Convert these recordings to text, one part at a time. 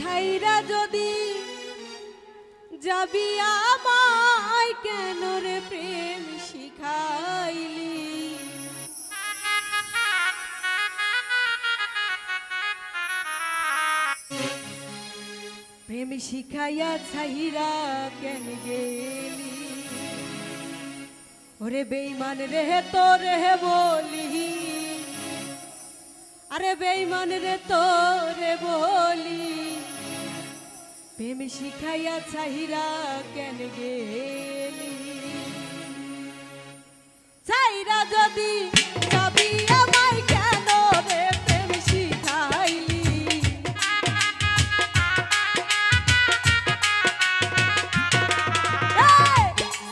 ছাইরা যদি যাবি আমায় কেন রে প্রেম শিখাইলি। প্রেম শিখাইয়া ছাইরা কেন গেলি। ওরে বেঈমান রে তোরে বলি, আরে বেঈমান রে তোরে বলি, প্রেম শিখাইয়া ছাইরা কেন গেলি। ছাইরা যদি যাবি আমায় কেন রে প্রেম শিখাইলি।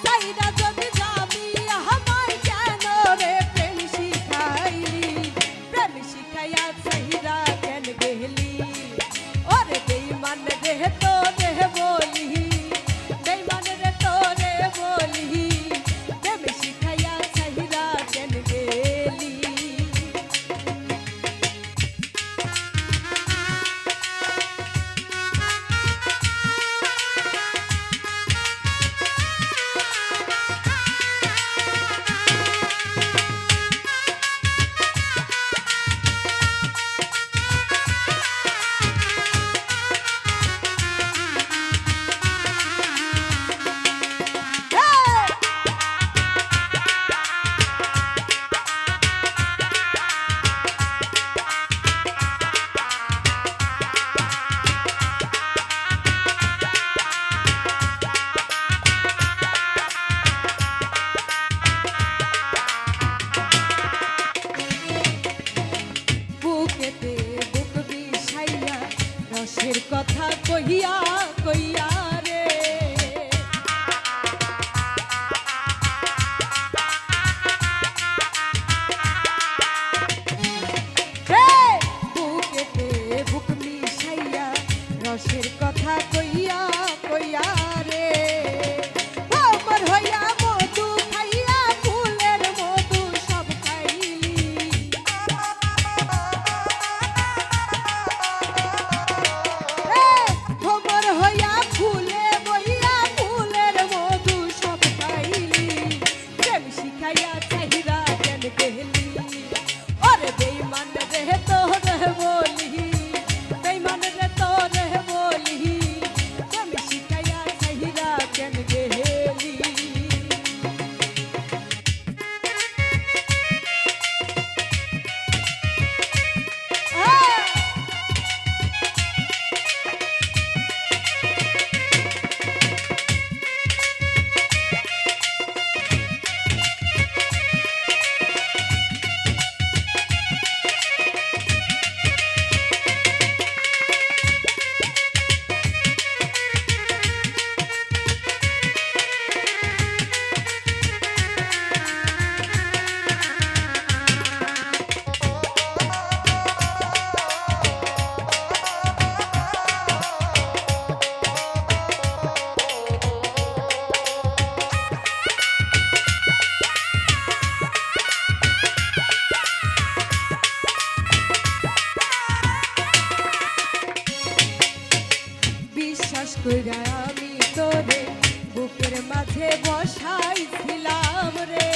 ছাইরা যদি যাবি আমায় কেন রে প্রেম শিখাইলি। প্রেম শিখাইয়া ছাইরা কেন গেলি। ওরে বেঈমান রে তোরে বলি, বেঈমান রে তোরে বলি, প্রেম শিখাইয়া ছাইরা কেন গেলি। রসের কথা কহিয়া কইয়া রে, বুকেতে বুক মিশাইয়া রসের কথা কইয়া কইয়া রে। আমার হইয়া মধু খাইয়া ফুলের মধু সব খাইলি। ভ্রমর হইয়া ফুলে বইয়া ফুলের মধু সব খাইলি। প্রেম শিখাইয়া চাহিরা কেন গেলি। ওরে বেঈমান রে তোরে বলি, বেঈমান রে তোরে বলি, প্রেম শিখাইয়া চাহিরা কেন গেলি। বিশ্বাস কইরা আমি তোরে বুকের মাঝে বসাইছিলাম রে।